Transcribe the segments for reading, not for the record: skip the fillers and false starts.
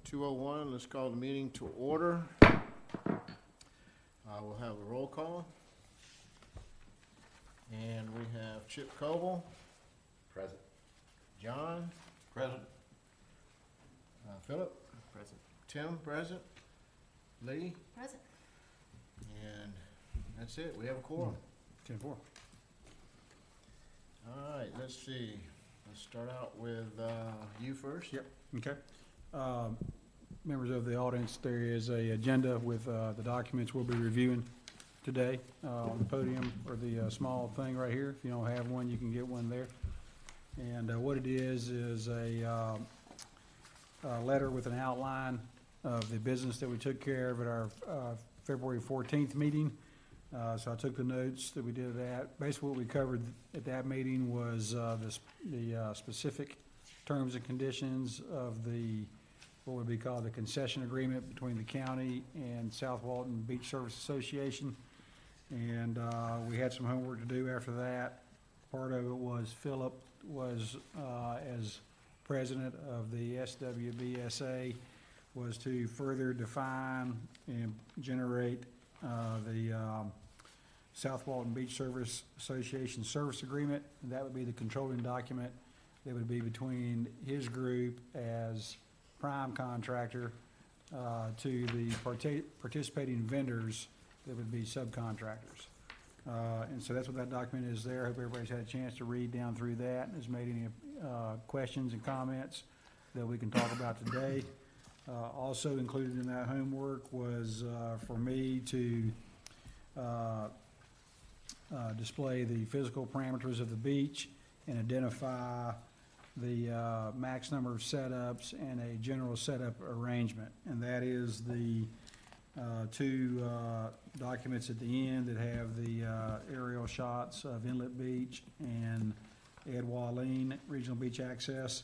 2:01, let's call the meeting to order. We'll have a roll call. And we have Chip Coble. Present. John. Present. Philip. Present. Tim, present. Lee. Present. And that's it. We have a quorum. 10-4. All right, let's see. Let's start out with you first. Yep. Okay. Members of the audience, there is a agenda with the documents we'll be reviewing today on the podium, or the small thing right here. If you don't have one, you can get one there. And what it is a letter with an outline of the business that we took care of at our February 14th meeting. So I took the notes that we did at that. Basically, what we covered at that meeting was the specific terms and conditions of the, what would be called the concession agreement between the county and South Walton Beach Service Association. And we had some homework to do after that. Part of it was Philip was, as president of the SWBSA, was to further define and generate the South Walton Beach Service Association Service Agreement. That would be the controlling document that would be between his group as prime contractor to the participating vendors that would be subcontractors. And so that's what that document is there. I hope everybody's had a chance to read down through that and has made any questions and comments that we can talk about today. Also included in that homework was for me to display the physical parameters of the beach and identify the max number of setups and a general setup arrangement. And that is the two documents at the end that have the aerial shots of Inlet Beach and Ed Walleen Regional Beach Access.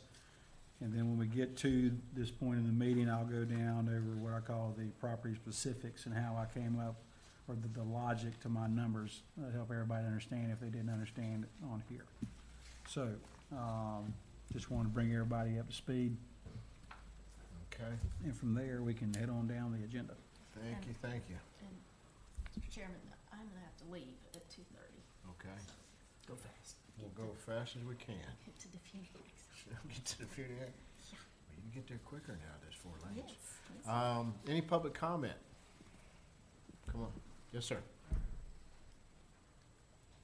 And then when we get to this point in the meeting, I'll go down over what I call the property specifics and how I came up, or the logic to my numbers, to help everybody understand if they didn't understand it on here. So, just want to bring everybody up to speed. Okay. And from there, we can head on down the agenda. Thank you, thank you. And, Mr. Chairman, I'm gonna have to leave at 2:30. Okay. Go fast. We'll go fast as we can. Get to the Phoenix. Get to the Phoenix. Yeah. Well, you can get there quicker now, there's 4 lanes. Yes. Any public comment? Come on. Yes, sir.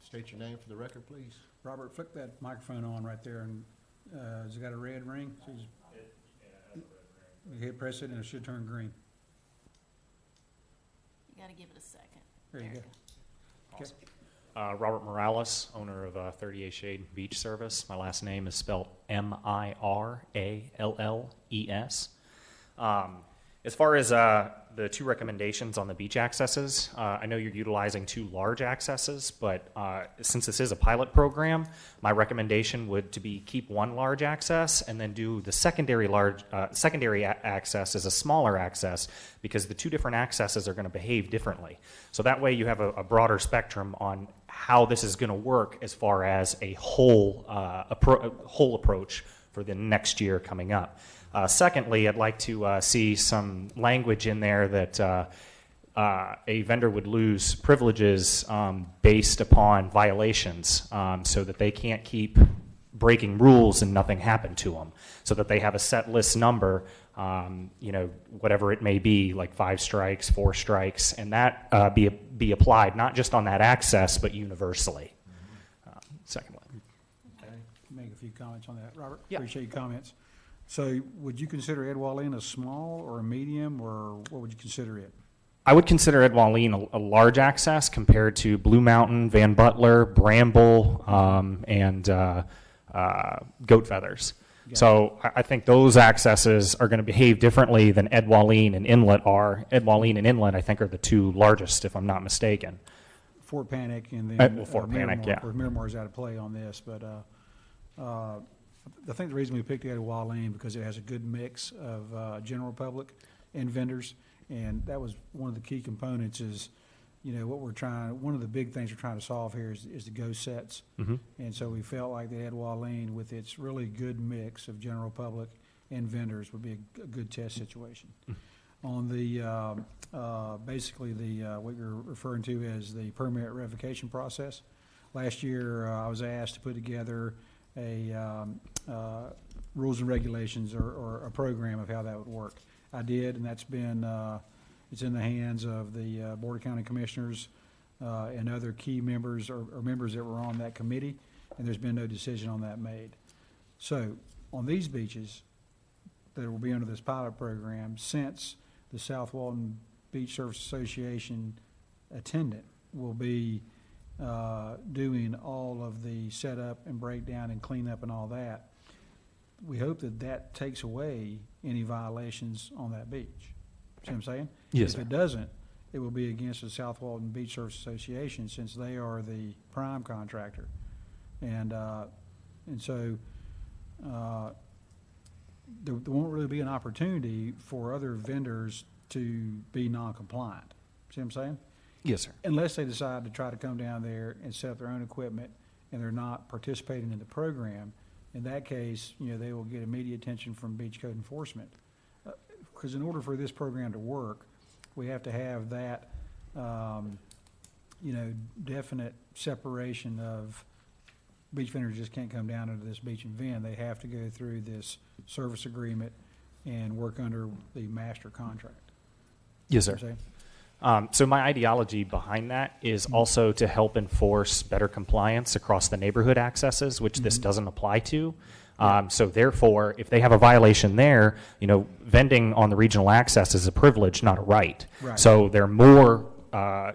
State your name for the record, please. Robert, flick that microphone on right there, and has it got a red ring? So you hit press it and it should turn green. You gotta give it a second. There you go. Okay. Robert Morales, owner of 38 Shade Beach Service. My last name is spelled Miralles. As far as the 2 recommendations on the beach accesses, I know you're utilizing 2 large accesses, but since this is a pilot program, my recommendation would to be keep 1 large access and then do the secondary access as a smaller access, because the 2 different accesses are going to behave differently. So that way you have a broader spectrum on how this is going to work as far as a whole approach for the next year coming up. Secondly, I'd like to see some language in there that a vendor would lose privileges based upon violations, so that they can't keep breaking rules and nothing happened to them, so that they have a set list number, whatever it may be, like 5 strikes, 4 strikes, and that be applied not just on that access, but universally. Second one. Okay. Make a few comments on that. Robert, Yeah. appreciate your comments. So would you consider Ed Walleen a small or a medium, or what would you consider it? I would consider Ed Walleen a large access compared to Blue Mountain, Van Butler, Bramble, and Goat Feathers. Got So I think those accesses are going to behave differently than Ed Walleen and Inlet are. Ed Walleen and Inlet, I think, are the 2 largest, if I'm not mistaken. Fort Panic and then Fort Panic, Miramar. yeah. Of course, Miramar's out of play on this, but I think the reason we picked Ed Walleen because it has a good mix of general public and vendors, and that was one of the key components. Is one of the big things we're trying to solve here is the go sets, Mm-hmm. and so we felt like the Ed Walleen, with its really good mix of general public and vendors would be a good test situation. On the, basically what you're referring to as the permit revocation process. Last year, I was asked to put together a rules and regulations or a program of how that would work. I did, and that's been, it's in the hands of the Board of County Commissioners and other key members or members that were on that committee, and there's been no decision on that made. So on these beaches that will be under this pilot program, since the South Walton Beach Service Association attendant will be doing all of the setup and breakdown and cleanup and all that, we hope that that takes away any violations on that beach. See what I'm saying? Yes, If sir. it doesn't, it will be against the South Walton Beach Service Association, since they are the prime contractor. And so there won't really be an opportunity for other vendors to be non-compliant. See what I'm saying? Yes, sir. Unless they decide to try to come down there and set up their own equipment and they're not participating in the program. In that case, they will get immediate attention from beach code enforcement. Because in order for this program to work, we have to have that, definite separation of beach vendors just can't come down into this beach and vend. They have to go through this service agreement and work under the master contract. Yes, See sir. what I'm saying? So my ideology behind that is also to help enforce better compliance across the neighborhood accesses, which this doesn't apply to. So therefore, if they have a violation there, vending on the regional access is a privilege, not a right. Right. So they're more, they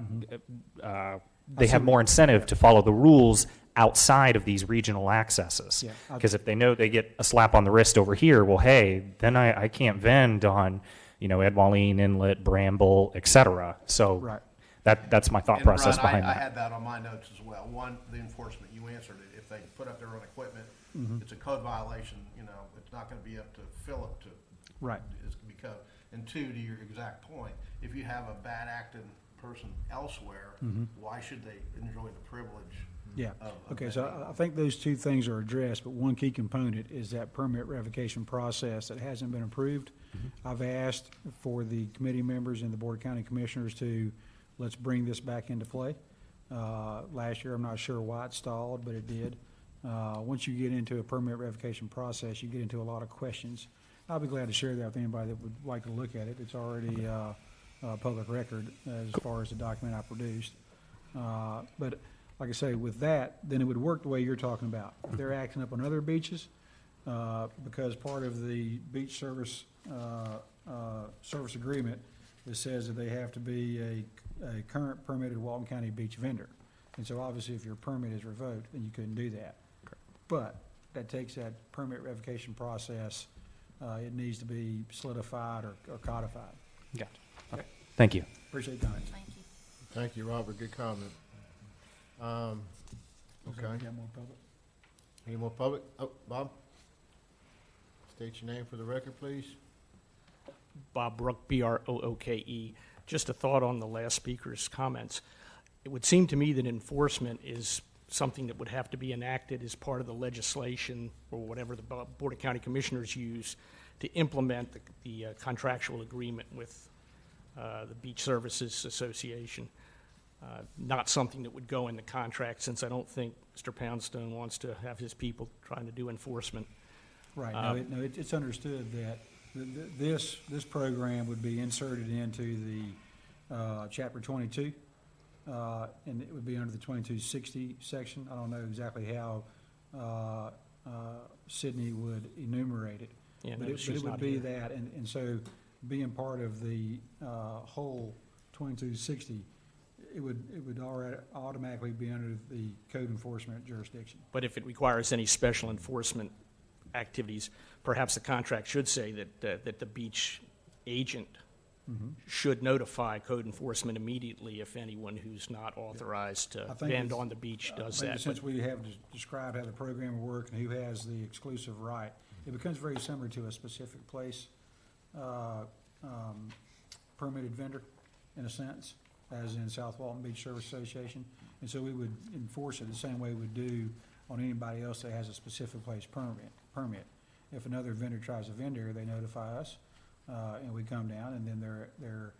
have more incentive to follow the rules outside of these regional accesses. Yeah, Because if they know they get a slap on the wrist over here, well, hey, then I can't vend on, Ed Walleen Inlet, Bramble, et cetera. So Right. that's my thought And process Brian, behind I that. had that on my notes as well. One, the enforcement, you answered it. If they put up their own equipment, it's a code violation, it's not gonna be up to Philip to. Right. It's gonna be code. And two, to your exact point, if you have a bad acting person elsewhere, why should they enjoy the privilege? Yeah, of okay, so vending? I think those two things are addressed, but one key component is that permit revocation process that hasn't been approved. I've asked for the committee members and the Board of County Commissioners to, let's bring this back into play. Last year, I'm not sure why it stalled, but it did. Once you get into a permit revocation process, you get into a lot of questions. I'll be glad to share that with anybody that would like to look at it. It's already public record as far as the document I produced. But like I say, with that, then it would work the way you're talking about. If they're acting up on other beaches, because part of the beach service agreement, it says that they have to be a current permitted Walton County beach vendor. And so obviously, if your permit is revoked, then you couldn't do that. But that takes that permit revocation process, it needs to be solidified or codified. Got it. Okay. Thank you. Appreciate the comments. Thank you. Thank you, Robert. Good comment. Okay. Got more public? Any more public? Oh, Bob? State your name for the record, please. Bob Brook, B-R-O-O-K-E. Just a thought on the last speaker's comments. It would seem to me that enforcement is something that would have to be enacted as part of the legislation or whatever the Board of County Commissioners use to implement the contractual agreement with the Beach Services Association. Not something that would go in the contract, since I don't think Mr. Poundstone wants to have his people trying to do enforcement. Right, it's understood that this program would be inserted into the Chapter 22, and it would be under the 2260 section. I don't know exactly how Sydney would enumerate it. Yeah, But no, it she's would not be here. that, and so being part of the whole 2260, it would already automatically be under the code enforcement jurisdiction. But if it requires any special enforcement activities, perhaps the contract should say that the beach agent should notify code enforcement immediately if anyone who's not authorized to I think vend it's- on the beach does I think that. since But we have described how the program will work and who has the exclusive right, it becomes very similar to a specific place permitted vendor, in a sense, as in South Walton Beach Service Association. And so we would enforce it the same way we would do on anybody else that has a specific place permit. if another vendor tries a vendor, they notify us, and we come down, and then they're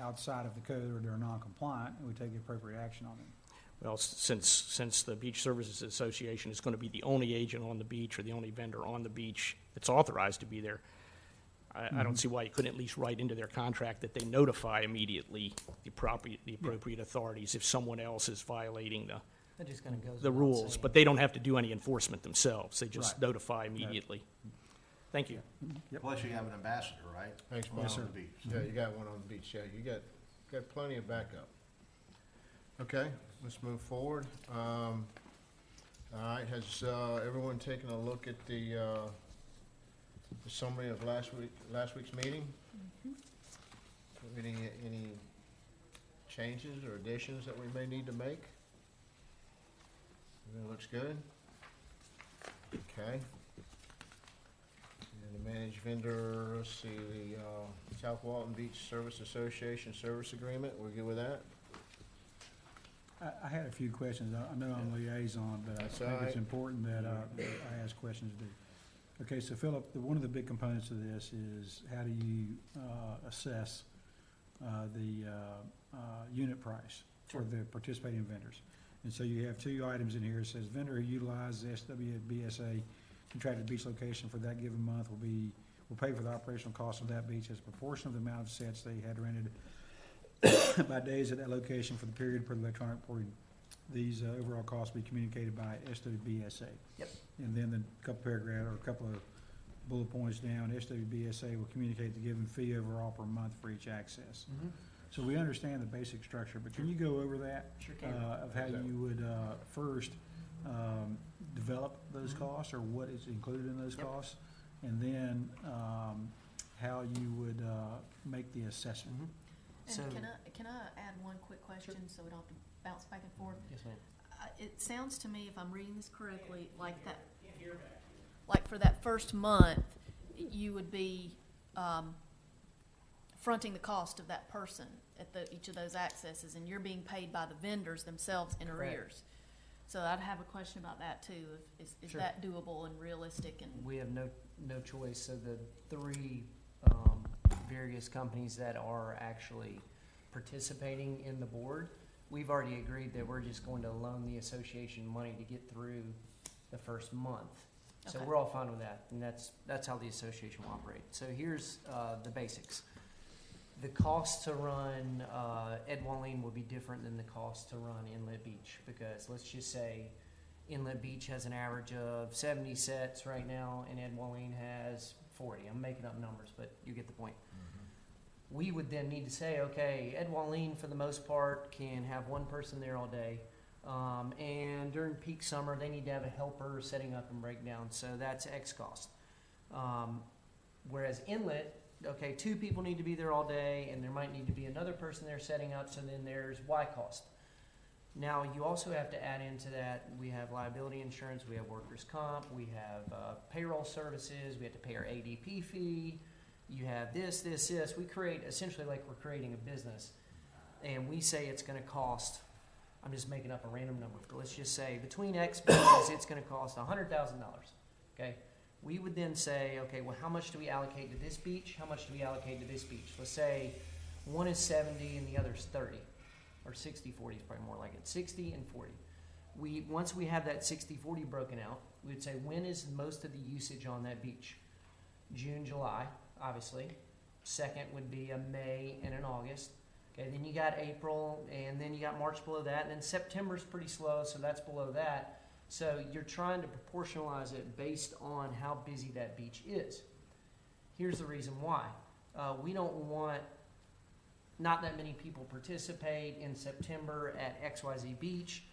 outside of the code or they're non-compliant, and we take the appropriate action on them. Well, since the Beach Services Association is going to be the only agent on the beach or the only vendor on the beach that's authorized to be there, I don't see why you couldn't at least write into their contract that they notify immediately the appropriate authorities if someone else is violating That just kind of goes the without rules. saying. But they don't have to do any enforcement themselves. They just Right. notify immediately. Thank you. Plus you have an ambassador, right? Thanks, On Bob. the beach. Yeah, you got one on the beach, yeah, you got plenty of backup. Okay, let's move forward. All right, has, everyone taken a look at the summary of last week's meeting? Any changes or additions that we may need to make? Everything looks good? Okay. And the managed vendor, let's see, the South Walton Beach Service Association Service Agreement, we're good with that? I had a few questions. I know I'm liaison, but I That's think all right. it's important that I ask questions too. Okay, so Philip, one of the big components of this is how do you assess the unit price for the participating vendors? And so you have two items in here. It says vendor who utilizes SWBSA contracted beach location for that given month will pay for the operational cost of that beach as a proportion of the amount of sets they had rented by days at that location for the period per the electronic reporting. These overall costs will be communicated by SWBSA. Yep. And then the couple paragraph or a couple of bullet points down, SWBSA will communicate the given fee overall per month for each access. Mhm. So we understand the basic structure, but can you go over that? Sure can. Of how you would first develop those costs, or what is included in those Yep. costs? And then how you would make the assessment. Mhm. So- And can I add one quick question so we don't have to bounce back and forth? Yes, ma'am. It sounds to me, if I'm reading this correctly, like that, like for that first month, you would be fronting the cost of that person at each of those accesses, and you're being paid by the vendors themselves in Correct. arrears. So I'd have a question about that too. Is Sure. that doable and realistic? And We have no choice. So the three various companies that are actually participating in the board, we've already agreed that we're just going to loan the association money to get through the first month. So Okay. we're all fine with that, and that's how the association will operate. So here's the basics. The cost to run Ed Walleen will be different than the cost to run Inlet Beach, because let's just say Inlet Beach has an average of 70 sets right now, and Ed Walleen has 40. I'm making up numbers, but you get the point. We would then need to say, okay, Ed Walleen, for the most part, can have one person there all day. And during peak summer, they need to have a helper setting up and breakdown, so that's X cost. Whereas Inlet, okay, 2 people need to be there all day, and there might need to be another person there setting up, so then there's Y cost. Now, you also have to add into that, we have liability insurance, we have workers' comp, we have payroll services, we have to pay our ADP fee, you have this. We create, essentially like we're creating a business, and we say it's gonna cost, I'm just making up a random number, but let's just say between X beaches, it's gonna cost $100,000, okay? We would then say, okay, well, how much do we allocate to this beach? How much do we allocate to this beach? Let's say one is 70 and the other's 30. Or 60-40 is probably more like it. 60 and 40. Once we have that 60-40 broken out, we would say, when is most of the usage on that beach? June, July, obviously. Second would be a May and an August. Okay, then you got April, and then you got March below that, and then September's pretty slow, so that's below that. So you're trying to proportionalize it based on how busy that beach is. Here's the reason why. We don't want not that many people participate in September at XYZ Beach.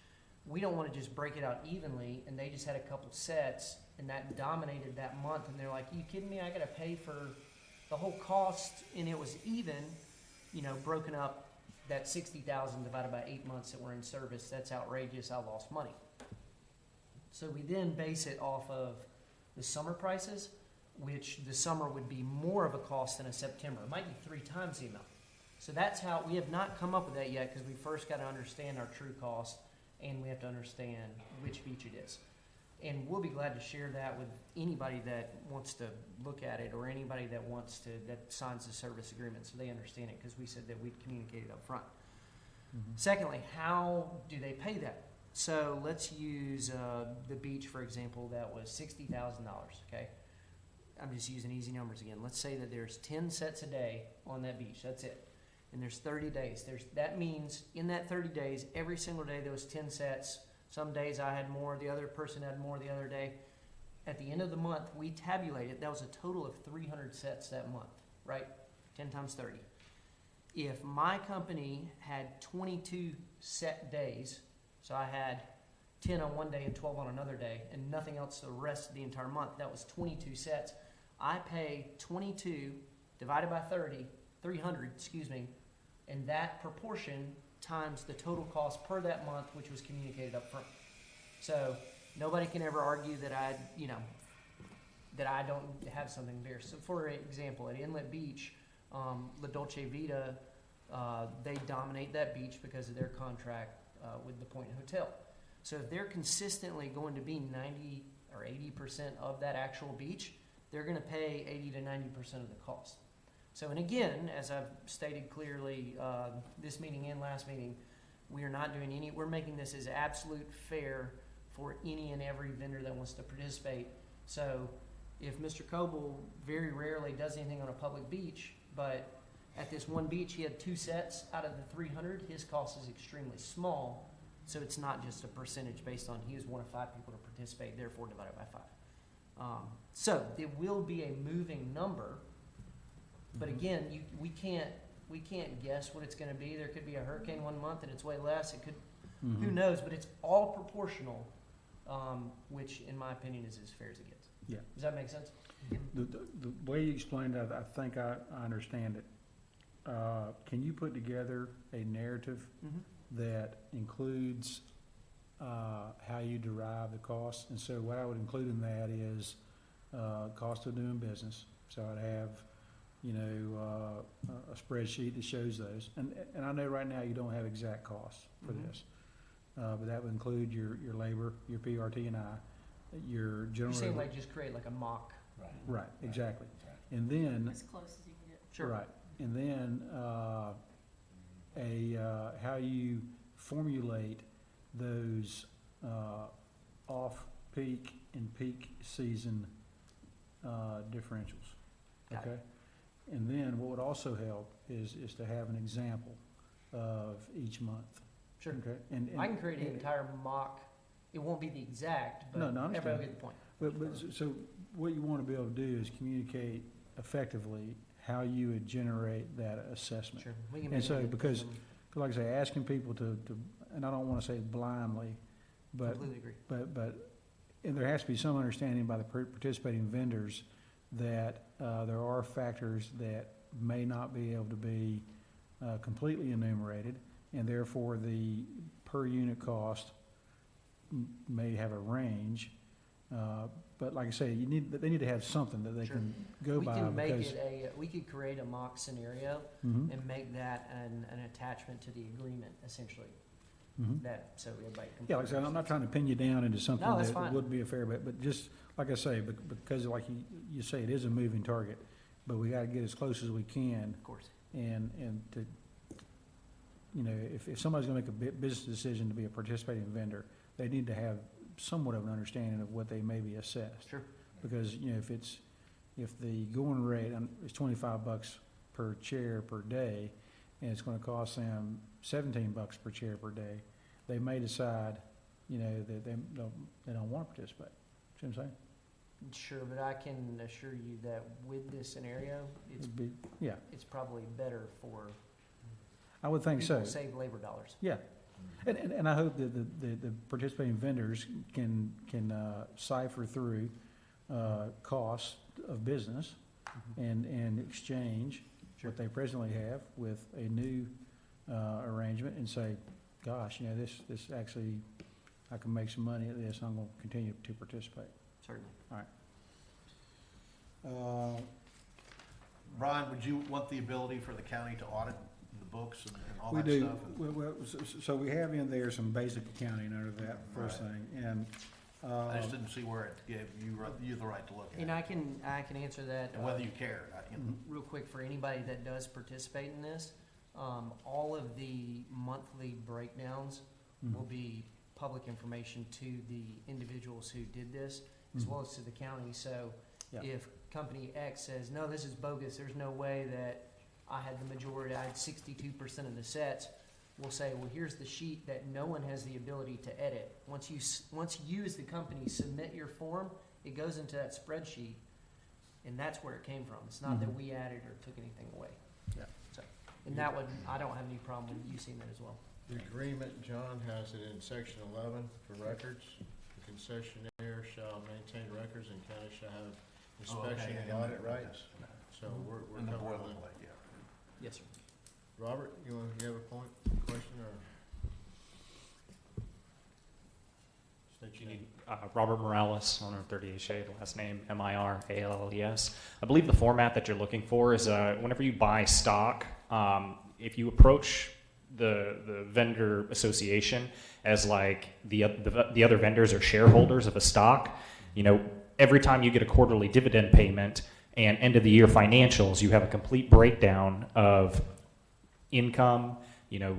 We don't want to just break it out evenly, and they just had a couple sets, and that dominated that month, and they're like, you kidding me? I got to pay for the whole cost, and it was even, broken up, that $60,000 divided by 8 months that were in service. That's outrageous. I lost money. So we then base it off of the summer prices, which the summer would be more of a cost than a September. It might be 3 times the amount. So that's how, we have not come up with that yet, because we first got to understand our true cost, and we have to understand which beach it is. And we'll be glad to share that with anybody that wants to look at it, or anybody that wants to, that signs the service agreement, so they understand it, because we said that we'd communicate it up front. Secondly, how do they pay that? So let's use the beach, for example, that was $60,000, okay? I'm just using easy numbers again. Let's say that there's 10 sets a day on that beach, that's it. And there's 30 days. That means in that 30 days, every single day there was 10 sets. Some days I had more, the other person had more the other day. At the end of the month, we tabulated, that was a total of 300 sets that month, right? 10 times 30. If my company had 22 set days, so I had 10 on one day and 12 on another day, and nothing else the rest of the entire month, that was 22 sets. I pay 22 divided by 30, 300, excuse me, and that proportion times the total cost per that month, which was communicated up front. So nobody can ever argue that that I don't have something there. So for example, at Inlet Beach, La Dolce Vita, they dominate that beach because of their contract with the Point Hotel. So if they're consistently going to be 90 or 80% of that actual beach, they're going to pay 80 to 90% of the cost. So, and again, as I've stated clearly this meeting and last meeting, we are not doing any, we're making this as absolute fair for any and every vendor that wants to participate. So if Mr. Coble very rarely does anything on a public beach, but at this one beach he had 2 sets out of the 300, his cost is extremely small. So it's not just a percentage based on he is one of 5 people to participate, therefore divided by 5. So it will be a moving number, but again, we can't guess what it's going to be. There could be a hurricane one month and it's way less. It could, who knows? But it's all proportional, which in my opinion is as fair as it gets. Yeah. Does that make sense? The way you explained it, I think I understand it. Can you put together a narrative that includes how you derive the cost? And so what I would include in that is cost of doing business. So I'd have, a spreadsheet that shows those. And I know right now you don't have exact costs for this, but that would include your labor, your PRT and I, your general. You're saying like just create like a mock. Right, exactly. And then. As close as you can get. Sure. Right, and then how you formulate those off-peak and peak season differentials, Got okay? And then what would also help is to have an example of each month. Sure. Okay? And I can create an entire mock. It won't be the exact, but No, I everybody will understand. get the point. But so what you want to be able to do is communicate effectively how you would generate that assessment. Sure. We can And make so it- because- Like I say, asking people to, and I don't want to say blindly, but completely agree. and there has to be some understanding by the participating vendors that there are factors that may not be able to be completely enumerated, and therefore the per unit cost may have a range. But like I say, they need to have something that they Sure. can go We by can make because. it we could create a mock scenario Mhm, and make that an attachment to the agreement, essentially. mhm. So everybody can. Yeah, like I said, I'm not trying to pin you down into something No, that's that fine. would be a fair bet, but just, like I say, because like you say, it is a moving target, but we gotta get as close as we can, Of course. and to, if somebody's gonna make a business decision to be a participating vendor, they need to have somewhat of an understanding of what they may be assessed. Sure. Because, if the going rate is $25 per chair per day, and it's gonna cost them $17 per chair per day, they may decide, that they don't wanna participate. See what I'm saying? Sure, but I can assure you that with this scenario, It'd be, yeah, it's probably better for I would think so. people to save labor dollars. Yeah, and I hope that the participating vendors can cipher through costs of business and exchange what they presently have with a new arrangement and say, gosh, this actually, I can make some money at this, I'm gonna continue to participate. Certainly. Brian, would you want the ability for the county to audit the books and all We that do, stuff? so we have in there some basic accounting under that first thing, and I just didn't see where it gave you the right to look at And it, I can answer that. and whether you cared. Real quick, for anybody that does participate in this, all of the monthly breakdowns will be public information to the individuals who did this, as well as to the county. So Yeah. if company X says, no, this is bogus, there's no way that I had the majority, I had 62% of the sets, we'll say, well, here's the sheet that no one has the ability to edit. Once you as the company submit your form, it goes into that spreadsheet, and that's where it came from. It's not that we added or took anything away. Yeah. So, and that would, I don't have any problem with you seeing that as well. The agreement, John, has it in section 11 for records. The concessionaire shall maintain records and county shall have inspection and audit rights. So we're In the covering that. boilerplate, yeah. Yes, sir. Robert, you have a point, question, or? State your name. Robert Morales, owner of 38 Shade, last name Miralles. I believe the format that you're looking for is whenever you buy stock, if you approach the vendor association as like the other vendors are shareholders of a stock, every time you get a quarterly dividend payment and end of the year financials, you have a complete breakdown of income,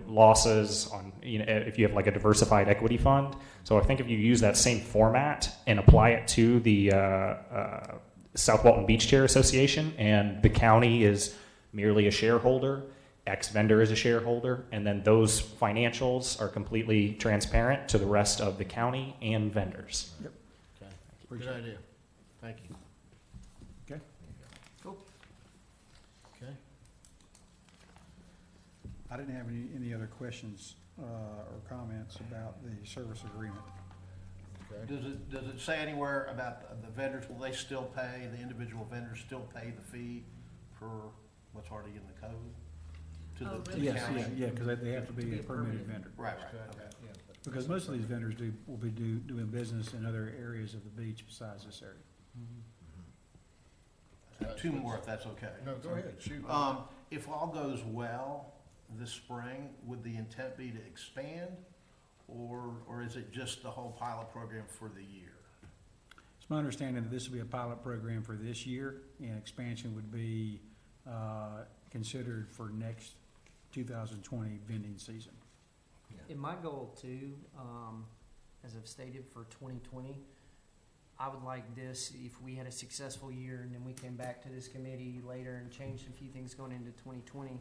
losses on, if you have like a diversified equity fund. So I think if you use that same format and apply it to the South Walton Beach Chair Association, and the county is merely a shareholder, X vendor is a shareholder, and then those financials are completely transparent to the rest of the county and vendors. Okay, good idea. Thank you. Okay. Cool. Okay, I didn't have any other questions or comments about the service agreement. okay. Does it say anywhere about the vendors, will they still pay, the individual vendors still pay the fee per what's already in the code? To Oh, the really? Yes, county? yeah, because they have to To be be a a permitted permitted. vendor. Right, Good right, idea, okay. yeah. Because most of these vendors will be doing business in other areas of the beach besides this area. Two more, if that's okay. No, go ahead, shoot. If all goes well this spring, would the intent be to expand, or is it just the whole pilot program for the year? It's my understanding that this will be a pilot program for this year, and expansion would be considered for next 2020 vending season. And my goal too, as I've stated for 2020, I would like this, if we had a successful year and then we came back to this committee later and changed a few things going into 2020,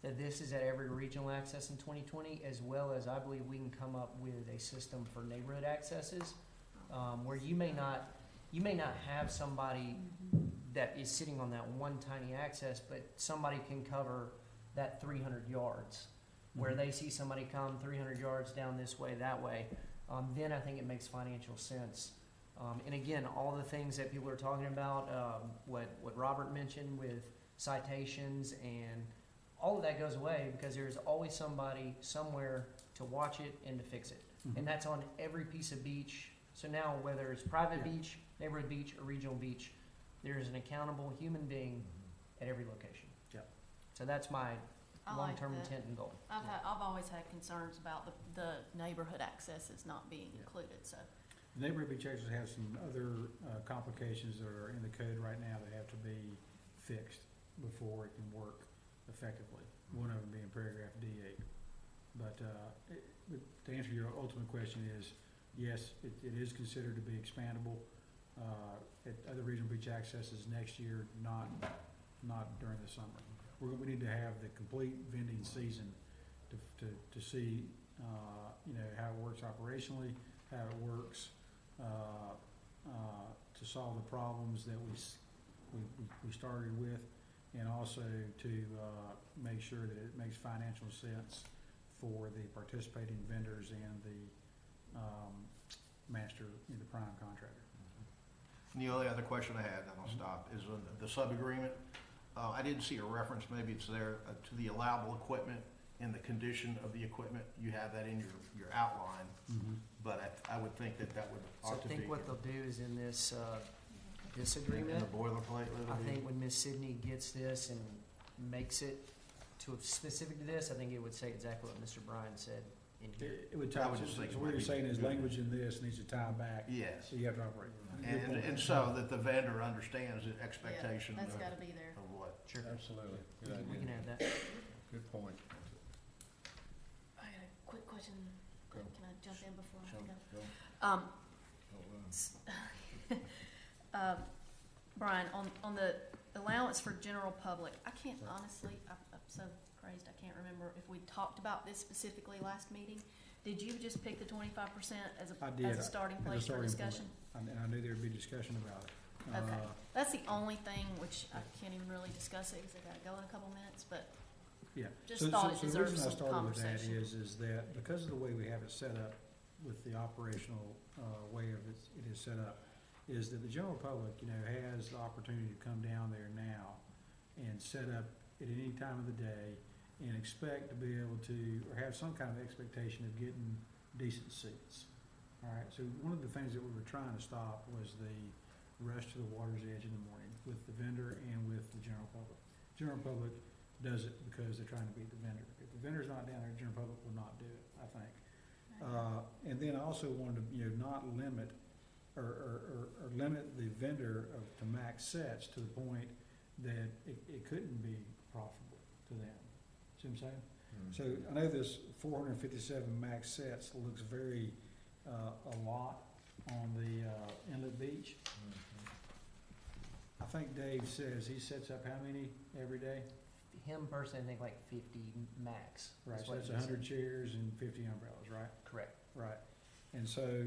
that this is at every regional access in 2020, as well as I believe we can come up with a system for neighborhood accesses, where you may not have somebody that is sitting on that one tiny access, but somebody can cover that 300 yards, where they see somebody come 300 yards down this way, that way, then I think it makes financial sense. And again, all the things that people are talking about, what Robert mentioned with citations and all of that goes away because there's always somebody somewhere to watch it and to fix it. And that's on every piece of beach. So now whether it's private beach, neighborhood beach, or regional beach, there's an accountable human being at every location. Yep. So that's my I like long-term that. intent and goal. I've always had concerns about the neighborhood accesses not being Yeah. included, so. Neighborhood beach access has some other complications that are in the code right now that have to be fixed before it can work effectively. One of them being paragraph D8. But to answer your ultimate question is, yes, it is considered to be expandable at other regional beach accesses next year, not during the summer. We need to have the complete vending season to see, how it works operationally, how it works to solve the problems that we started with, and also to make sure that it makes financial sense for the participating vendors and the master, the prime contractor. And the only other question I had, and I'll stop, is on the sub-agreement. I didn't see a reference, maybe it's there, to the allowable equipment and the condition of the equipment. You have that in your outline, but I would think that would So ought I to be think what they'll do is in this in agreement, the boilerplate. it'll I be- think when Miss Sydney gets this and makes it specific to this, I think it would say exactly what Mr. Bryan said. in here. It would I tie, would just think so it what might you're be saying is good. language in this needs to tie back, Yes, so you have to operate. Good point. and so that the vendor understands the expectation Yeah, that's of gotta be there. what. Sure. Absolutely. Good We can idea. add that. Good point. I got a quick question. Go. Can I jump in before I Go, go? go. Um, Oh, Brian, on the allowance for general public, I can't honestly, I'm so crazed, I can't remember if we talked about this specifically last meeting. Did you just pick the 25% as I a, did, as a starting as a place for starting point. discussion? And I knew there'd be discussion about it. Okay, that's the only thing which I can't even really discuss it because I gotta go in a couple minutes, but Yeah. just So- thought so- it so deserved the some reason I started with that conversation. is that because of the way we have it set up, with the operational, way of it is set up, is that the general public, you know, has the opportunity to come down there now and set up at any time of the day and expect to be able to, or have some kind of expectation of getting decent seats. All right, so one of the things that we were trying to stop was the rush to the water's edge in the morning with the vendor and with the general public. General public does it because they're trying to beat the vendor. If the vendor's not down there, the general public will not do it, I think. And then I also wanted to, you know, not limit, or limit the vendor to max sets to the point that it couldn't be profitable to them. See what I'm saying? So I know this 457 max sets looks very, a lot on the inlet beach. I think Dave says he sets up how many every day? Him personally, I think like 50 max. Right, is so what that's he said. 100 chairs and 50 umbrellas, right? Correct. Right. And so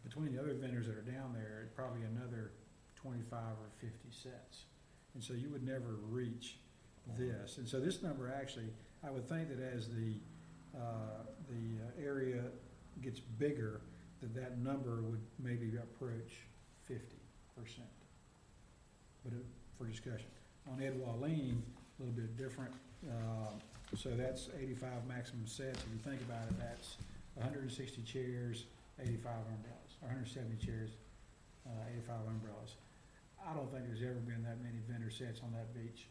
between the other vendors that are down there, it's probably another 25 or 50 sets. And so you would never reach this. And so this number actually, I would think that as the area gets bigger, that number would maybe approach 50%. But for discussion. On Ed Walene, a little bit different. So that's 85 maximum sets. If you think about it, that's 160 chairs, 85 umbrellas, or 170 chairs, 85 umbrellas. I don't think there's ever been that many vendor sets on that beach.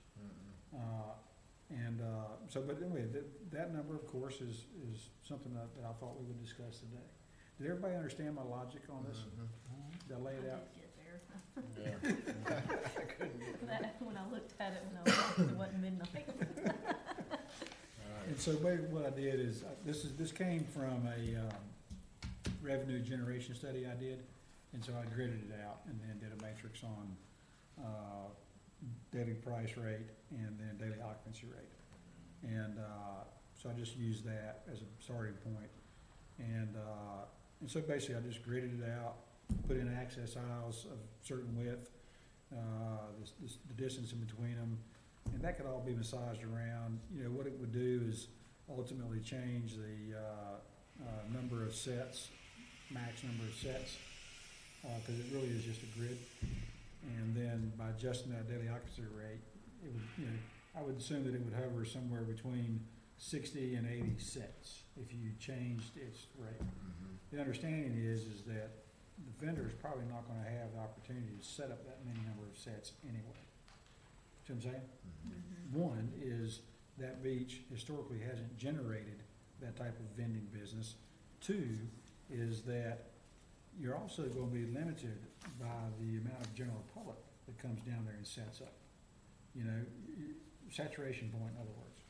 But anyway, that number, of course, is something that I thought we would discuss today. Did everybody understand my logic on this? Did I lay it out? I did get there. When I looked at it, when I was, it wasn't midnight. And so basically what I did is, this came from a revenue generation study I did, and so I gridded it out and then did a matrix on daily price rate and then daily occupancy rate. And so I just used that as a starting point. And so basically I just gridded it out, put in access aisles of certain width, the distance in between them, and that could all be massaged around. You know, what it would do is ultimately change the number of sets, max number of sets, because it really is just a grid. And then by adjusting that daily occupancy rate, it would, you know, I would assume that it would hover somewhere between 60 and 80 sets if you changed its rate. The understanding is that the vendor is probably not going to have the opportunity to set up that many number of sets anyway. See what I'm saying? One is that beach historically hasn't generated that type of vending business. Two is that you're also going to be limited by the amount of general public that comes down there and sets up. You know, saturation point, in other words.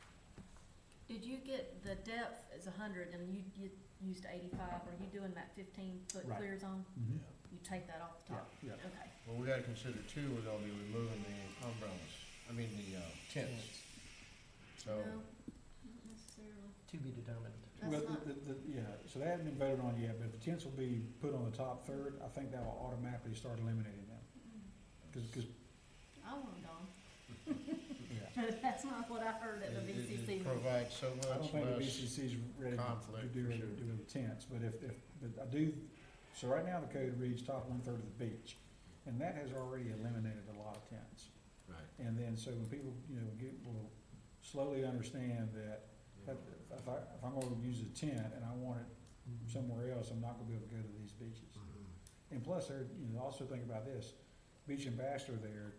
Did you get the depth as 100 and you used 85? Are you doing that 15-foot Right. clear zone? Mm-hmm. You take that off the top? Yeah. Okay. Well, we gotta consider too, we're gonna be removing the umbrellas, the tents. So, No, not necessarily. To be determined. That's Well, not- so they haven't been voted on yet, but if the tents will be put on the top third, I think that will automatically start eliminating them. Because, I want them gone. yeah, But that's not what I heard at the it VCC. provides so I don't much think the less. VCC's ready to conflict, do for it, sure. do it with tents, but but I do, so right now the code reads top 1/3 of the beach, and that has already eliminated a lot of tents. Right. And then, so when people, you know, will slowly understand that if I'm gonna use a tent and I want it somewhere else, I'm not gonna be able to go to these beaches. And plus, also think about this, Beach Ambassador there,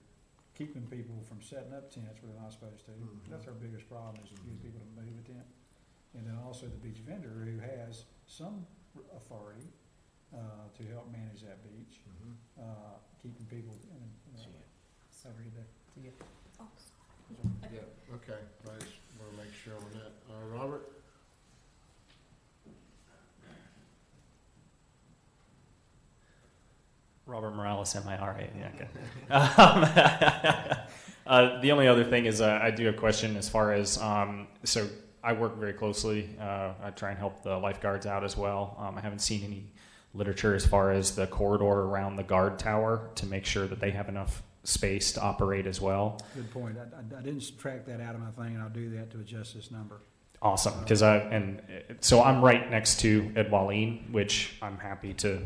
keeping people from setting up tents where they're not supposed to. That's our biggest problem, is to get people to move a tent. and then also the beach vendor who has some authority to help manage that beach, keeping people in have a good day. See ya. Oh, Yeah, okay, I just wanna make sure on that. Robert? Robert Morales, MIRA. Yeah, okay. The only other thing is I do have a question as far as so I work very closely. I try and help the lifeguards out as well. I haven't seen any literature as far as the corridor around the guard tower to make sure that they have enough space to operate as well. Good point. I didn't subtract that out of my thing, and I'll do that to adjust this number. Awesome, because so I'm right next to Ed Wallin, which I'm happy to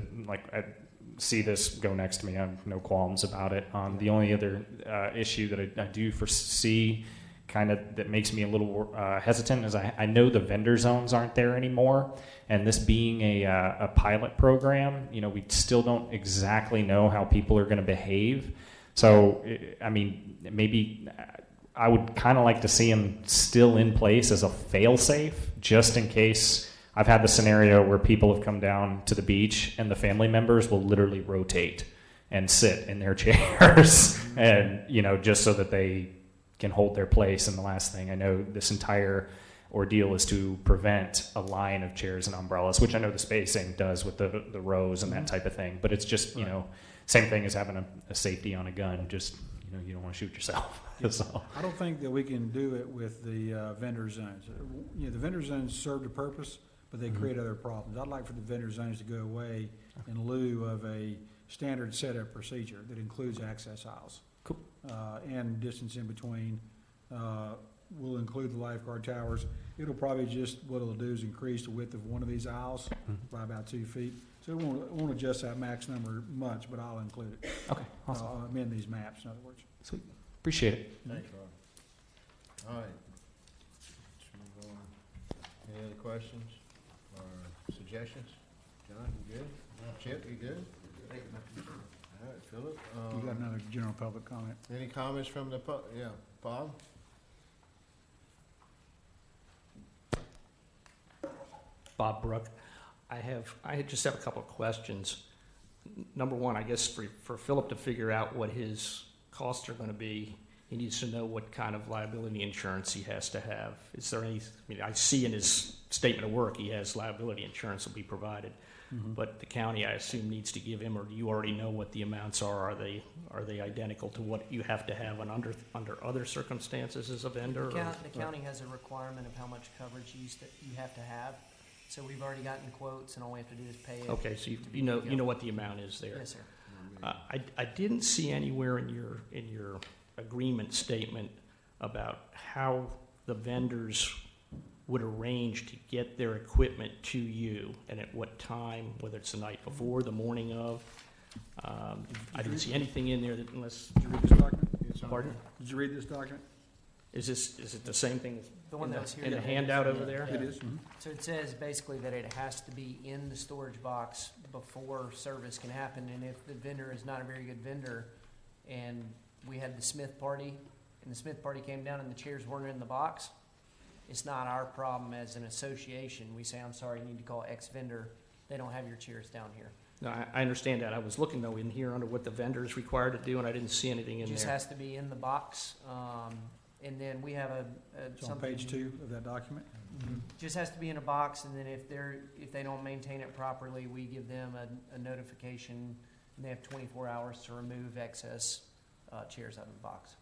see this go next to me. I have no qualms about it. The only other issue that I do foresee, kind of that makes me a little hesitant, is I know the vendor zones aren't there anymore, and this being a pilot program, we still don't exactly know how people are going to behave. So, I mean, maybe I would kind of like to see them still in place as a fail-safe, just in case. I've had the scenario where people have come down to the beach and the family members will literally rotate and sit in their chairs and, just so that they can hold their place. And the last thing, I know this entire ordeal is to prevent a line of chairs and umbrellas, which I know the spacing does with the rows and that type of thing. But it's just, same thing as having a safety on a gun. Just, you don't want to shoot yourself. That's all. I don't think that we can do it with the vendor zones. The vendor zones served a purpose, but they create other problems. I'd like for the vendor zones to go away in lieu of a standard setup procedure that includes access aisles. Cool. And distance in between. We'll include the lifeguard towers. It'll probably what it'll do is increase the width of one of these aisles by about 2 feet. So it won't adjust that max number much, but I'll include it. Okay, awesome. I'll amend these maps, in other words. Sweet. Appreciate it. Thanks, Rob. All right. Let's move on. Any other questions or suggestions? John, you good? Chip, you good? All right, Philip? You got another general public comment? Any comments from the Bob? Bob Brook. I just have a couple of questions. Number one, I guess for Philip to figure out what his costs are going to be, he needs to know what kind of liability insurance he has to have. Is there any, I see in his statement of work he has liability insurance will be provided, but the county, I assume, needs to give him, or do you already know what the amounts are? Are they identical to what you have to have under other circumstances as a vendor? The county has a requirement of how much coverage you have to have. So we've already gotten quotes, and all we have to do is pay it. Okay, so you know what the amount is there. Yes, sir. I didn't see anywhere in your agreement statement about how the vendors would arrange to get their equipment to you and at what time, whether it's the night before, the morning of. I didn't see anything in there that unless. Did you read this document? Pardon? Did you read this document? Is it the same thing The one that's here in the today. handout over there? It is. So it says basically that it has to be in the storage box before service can happen, and if the vendor is not a very good vendor, and we had the Smith party, and the Smith party came down and the chairs weren't in the box, it's not our problem as an association. We say, I'm sorry, you need to call X vendor. They don't have your chairs down here. No, I understand that. I was looking though in here under what the vendor is required to do, and I didn't see anything in It just there. has to be in the box. And then we have It's on something. page 2 of that document. Just has to be in a box, and then if they don't maintain it properly, we give them a notification, and they have 24 hours to remove excess chairs out of the box.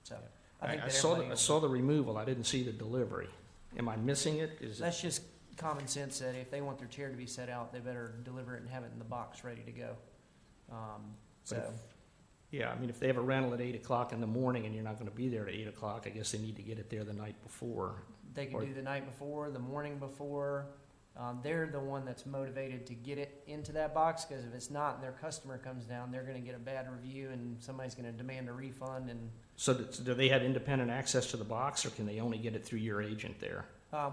So I think I that saw everybody I saw the removal. I didn't see the delivery. Am I missing it? That's just common sense that if they want their chair to be set out, they better deliver it and have it in the box ready to go. Yeah, I mean, if they have a rental at 8 o'clock in the morning and you're not going to be there at 8 o'clock, I guess they need to get it there the night before. They can Or- do the night before, the morning before. They're the one that's motivated to get it into that box, because if it's not and their customer comes down, they're going to get a bad review and somebody's going to demand a refund. And So do they have independent access to the box, or can they only get it through your agent there?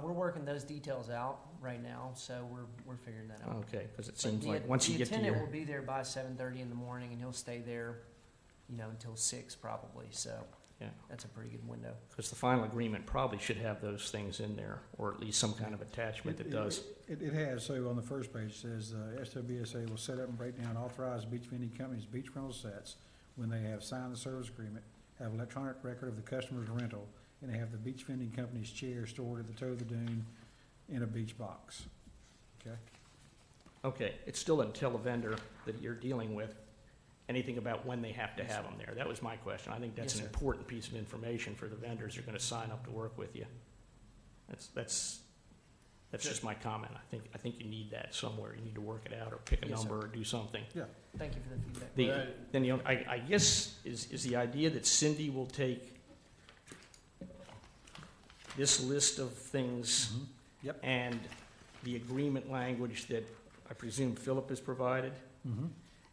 we're working those details out right now, so we're figuring that out. Okay, because it But seems the- like once you get to The attendant your, will be there by 7:30 in the morning, and he'll stay there, until 6 probably, so. Yeah. That's a pretty good window. Because the final agreement probably should have those things in there, or at least some kind of attachment that does. It has, so on the first page, it says, SWBSA will set up and break down authorized beach vending companies' beach rental sets when they have signed the service agreement, have electronic record of the customer's rental, and have the beach vending company's chair stored at the toe of the dune in a beach box. Okay? Okay, it still doesn't tell the vendor that you're dealing with anything about when they have to have them there. That was my question. I think that's Yes, an sir. important piece of information for the vendors who are gonna sign up to work with you. That's just my comment. I think you need that somewhere. You need to work it out or pick a Yes, sir. number or do something. Thank you for the feedback. Then I guess is the idea that Cindy will take this list of things Yep. and the agreement language that I presume Philip has provided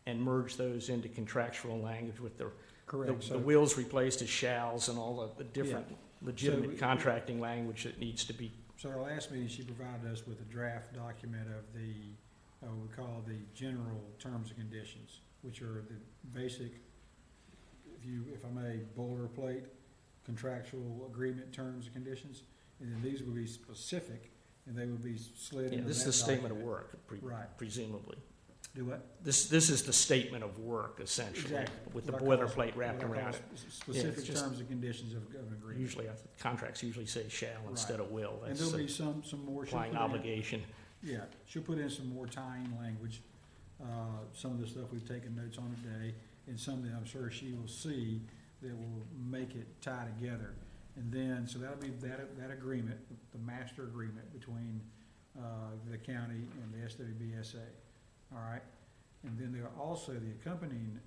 and merge those into contractual language with the Correct. the So, wills replaced as shalls and all of the different So legitimate we- contracting language that needs to be. so our last meeting, she provided us with a draft document of the, what we call the general terms and conditions, which are the basic, if I may, boilerplate contractual agreement terms and conditions. And then these would be specific, and they would be slid Yeah, into this is that the statement of document. work, Right. presumably. Do what? This is the statement of work, essentially, Exactly. with the What I call- boilerplate wrapped what I call around it. Specific just- terms and conditions of an agreement. Usually, contracts usually say shall instead of will. And That's there'll the be some more. she'll applying put in- obligation. Yeah, she'll put in some more tying language, some of the stuff we've taken notes on today, and some that I'm sure she will see that will make it tie together. And then, so that'll be that agreement, the master agreement between, the county and the SWBSA, all right? And then there also, the accompanying,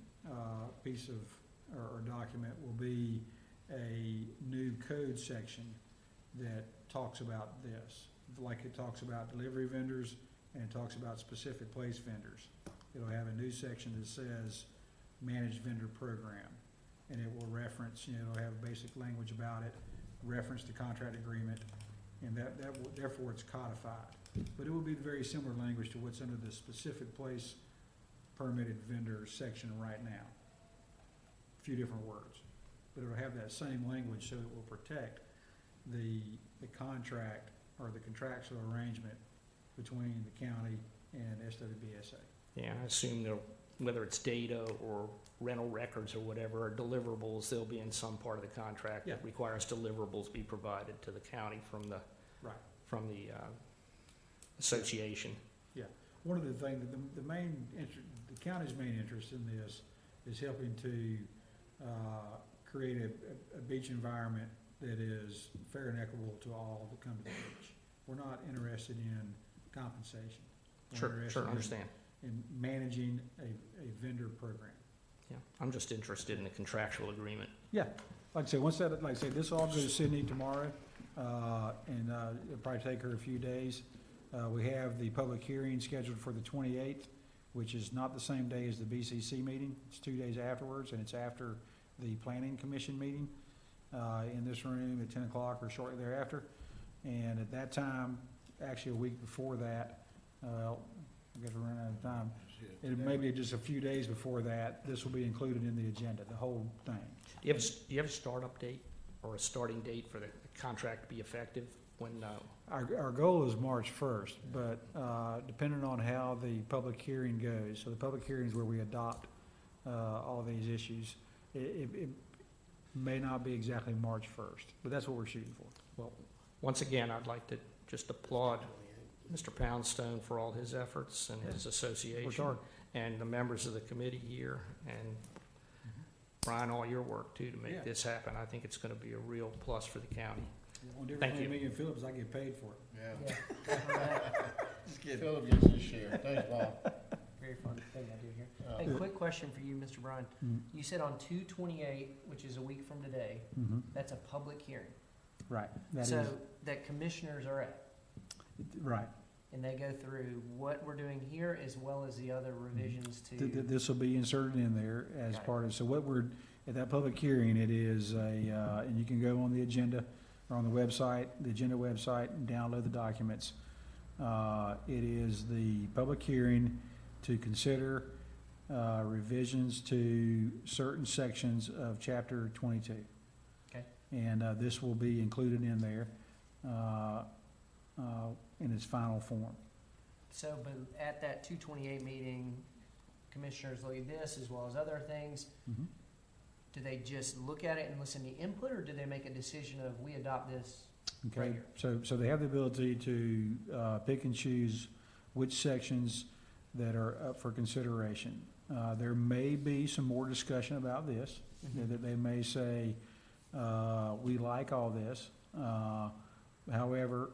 piece of, or document will be a new code section that talks about this. Like it talks about delivery vendors and it talks about specific place vendors. It'll have a new section that says managed vendor program. And it will reference, it'll have basic language about it, reference the contract agreement, and therefore it's codified. But it will be very similar language to what's under the specific place permitted vendor section right now. A few different words. But it'll have that same language so it will protect the contract or the contractual arrangement between the county and SWBSA. Yeah, I assume whether it's data or rental records or whatever, or deliverables, they'll be in some part of the contract that Yeah. requires deliverables be provided to the county from the Right. association. One of the things, the county's main interest in this is helping to, create a beach environment that is fair and equitable to all that come to the beach. We're not interested in compensation. We're Sure, interested understand. in managing a vendor program. Yeah, I'm just interested in the contractual agreement. Yeah, like I say, like I say, this all goes to Sydney tomorrow, and it'll probably take her a few days. We have the public hearing scheduled for the 28th, which is not the same day as the BCC meeting. It's 2 days afterwards, and it's after the Planning Commission meeting in this room at 10 o'clock or shortly thereafter. And at that time, actually a week before that, I guess we're running out of time. It may be just a few days before that, this will be included in the agenda, the whole thing. Do you have a startup date or a starting date for the contract to be effective when, Our goal is March 1st, but depending on how the public hearing goes, so the public hearing is where we adopt all these issues. It may not be exactly March 1st, but that's what we're shooting for. well, once again, I'd like to just applaud Mr. Poundstone for all his efforts and his association. hard. And the members of the committee here, and Brian, all your work too to Yeah. make this happen. I think it's gonna be a real plus for the county. One difference Thank between you. me and Phillips, I get paid for it. Yeah. Yeah. Philip gets his share. Thanks, Bob. Very fun thing I do here. Uh, Hey, quick question for you, Mr. Bryan. You said on 2/28, which is a week from today, that's a public hearing. Right, that is, So that commissioners are at, right. and they go through what we're doing here as well as the other revisions to. This will be inserted in there as Got it. part of, so what we're, at that public hearing, it is and you can go on the agenda or on the website, the agenda website, and download the documents. It is the public hearing to consider revisions to certain sections of chapter 22. And this will be included in there in its final form. So, but at that 228 meeting, commissioners look at this as well as other things. Mhm. Do they just look at it and listen to input, or do they make a decision of, we adopt this? Okay, Right here. so they have the ability to pick and choose which sections that are up for consideration. There may be some more discussion about this, that they may say, we like all this. However,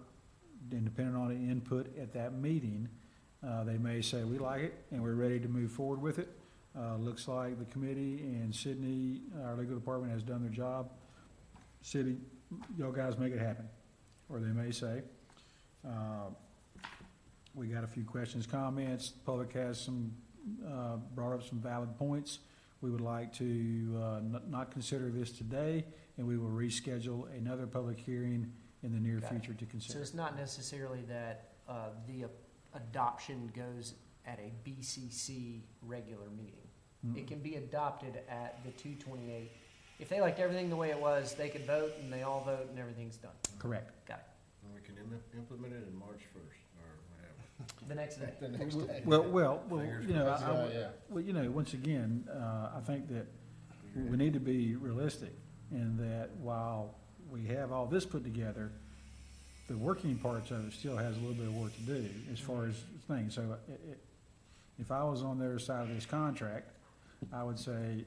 and depending on the input at that meeting, they may say, we like it and we're ready to move forward with it. Looks like the committee and Sydney, our legal department, has done their job. City, y'all guys make it happen. Or they may say, we got a few questions, comments, the public has some, brought up some valid points. We would like to not consider this today, and we will reschedule another public hearing in the near Got it. future to So consider. it's not necessarily that the adoption goes at a BCC regular meeting. It can be adopted at the 228. If they liked everything the way it was, they could vote, and they all vote, and everything's done. Correct. Got it. And we can implement it in March 1st, or whatever. The next day. The next day. Well, Fingers you know, crossed. Yeah. well, you know, once again, I think that we need to be realistic in that while we have all this put together, the working parts of it still has a little bit of work to do as far as things. So if I was on their side of this contract, I would say,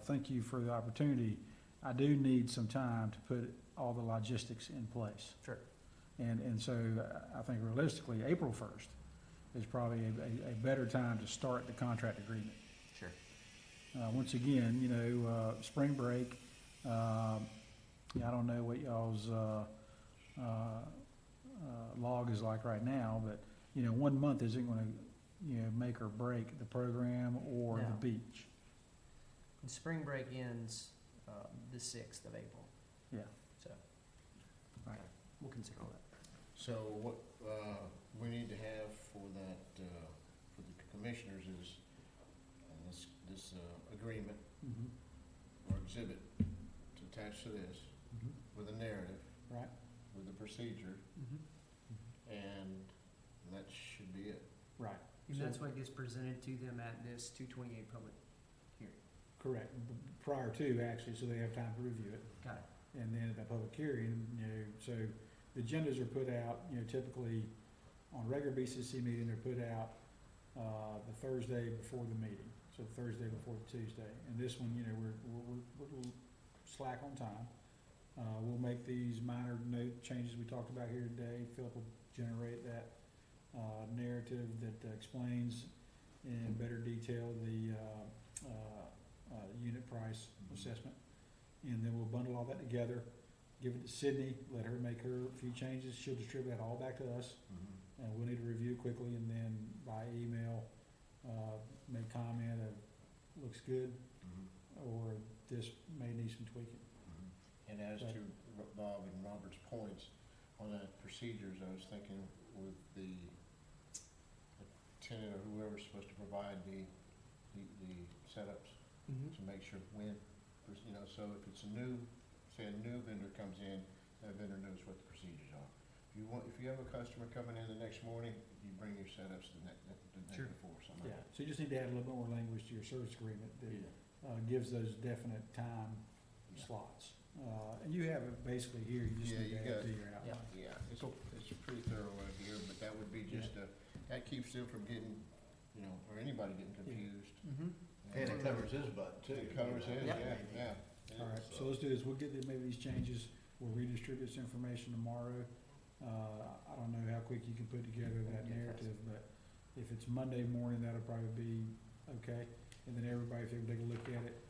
thank you for the opportunity. I do need some time to put all the logistics in place. Sure. And so I think realistically, April 1st is probably a better time to start the contract agreement. Sure. Once again, you know, spring break, yeah, I don't know what y'all's log is like right now, but, you know, 1 month isn't gonna, you know, make or break the program or No. the beach. And spring break ends the 6th of April. Yeah. So. Right. We'll consider all that. So what we need to have for that, for the commissioners is this agreement or exhibit to attach to this with a narrative, Right. with the procedure, and that should be it. Right. And that's what gets presented to them at this 228 public hearing. Correct. Prior to, actually, so they have time to review it. Got it. And then at the public hearing, you know, so the agendas are put out, you know, typically on a regular BCC meeting, they're put out the Thursday before the meeting, so Thursday before the Tuesday. And this one, you know, we're a little slack on time. We'll make these minor note changes we talked about here today. Philip will generate that narrative that explains in better detail the unit price assessment. And then we'll bundle all that together, give it to Sydney, let her make her few changes. She'll distribute that all back to us. And we'll need to review quickly and then by email, make comment of, looks good, or this may need some tweaking. And as to Bob and Robert's points on that procedures, I was thinking with the tenant or whoever's supposed to provide the setups to make sure when, you know, so if it's a new, say a new vendor comes in, that vendor knows what the procedures are. If you have a customer coming in the next morning, you bring your setups the night before, something Yeah, like that. so you just need to add a little bit more language to your service agreement that gives those definite time slots. And you have it basically here, you just Yeah, need you to add got- to your outline. Yeah, it's pretty thorough right here, but that would be just that keeps them from getting, you know, or anybody getting confused. And it covers his butt too. It covers his, Yep. yeah. All right, so let's do this, we'll get maybe these changes, we'll redistribute this information tomorrow. I don't know how quick you can put together that narrative, but if it's Monday morning, that'll probably be okay. And then everybody, if they take a look at it,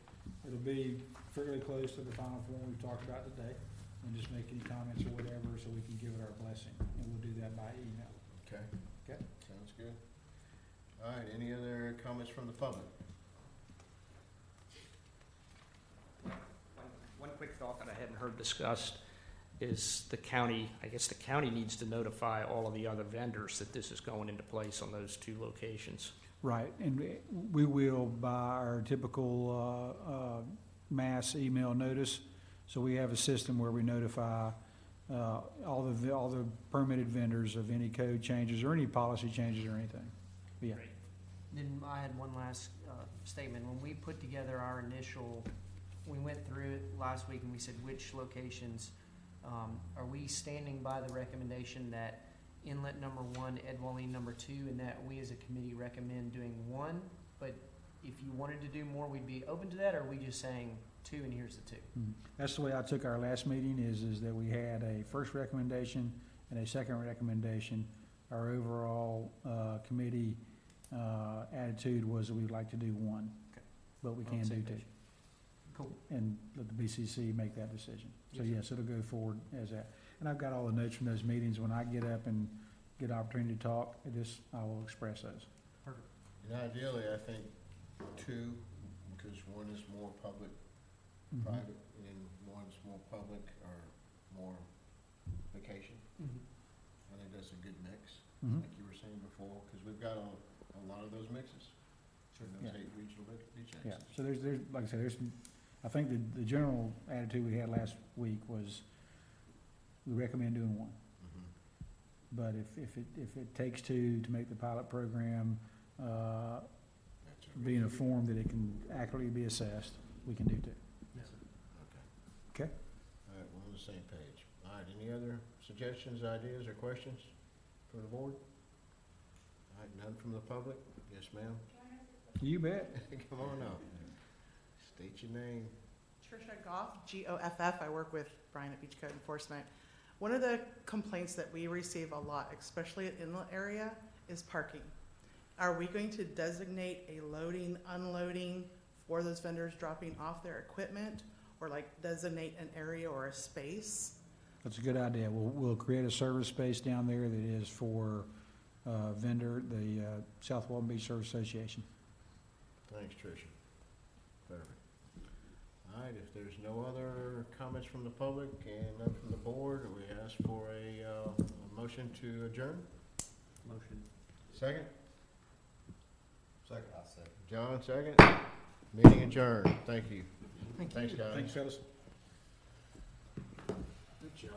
it'll be fairly close to the final form we've talked about today. And just make any comments or whatever, so we can give it our blessing, and we'll do that by email. Okay. Okay. Sounds good. All right, any other comments from the public? One quick thought that I hadn't heard discussed is the county, I guess the county needs to notify all of the other vendors that this is going into place on those two locations. Right, and we will, by our typical mass email notice, So we have a system where we notify all the permitted vendors of any code changes or any policy changes or anything. Yeah. Then I had one last statement. When we put together our initial, we went through it last week and we said which locations, are we standing by the recommendation that inlet number 1, Ed Walline number 2, and that we as a committee recommend doing 1, but if you wanted to do more, we'd be open to that, or are we just saying 2 and here's the 2? That's the way I took our last meeting, is that we had a first recommendation and a second recommendation. Our overall committee attitude was that we'd like to do 1, Okay. but we We're on can the do same 2. page. Cool. And let the BCC make that decision. So Yes, sir. yes, it'll go forward as that. And I've got all the notes from those meetings. When I get up and get opportunity to talk, I will express those. Perfect. And ideally, I think 2, because 1 is more public, Mhm. private, and 1's more public or more vacation. I think that's a good mix, Mhm. like you were saying before, because we've got a lot of those mixes. In those Yeah. 8 regional beach Yeah, access. so there's, like I said, I think the general attitude we had last week was we recommend doing 1. Mhm. But if it takes 2 to make the pilot program, That's a be in a really- form that it can accurately be assessed, we can do 2. Okay. Okay? All right, we're on the same page. All right, any other suggestions, ideas, or questions from the board? All right, none from the public? Yes, ma'am? You bet. Come on up. State your name. Trisha Goff, Goff. I work with Brian at Beach Code Enforcement. One of the complaints that we receive a lot, especially at inlet area, is parking. Are we going to designate a loading, unloading for those vendors dropping off their equipment? Or like designate an area or a space? That's a good idea. We'll create a service space down there that is for vendor, the South Walton Beach Service Association. Thanks, Tricia. Perfect. All right, if there's no other comments from the public and none from the board, we ask for a motion to adjourn. Motion. Second? Second. I'll second. John, second. Meeting adjourned. Thank you. Thanks, guys. Thanks, fellas. Good job.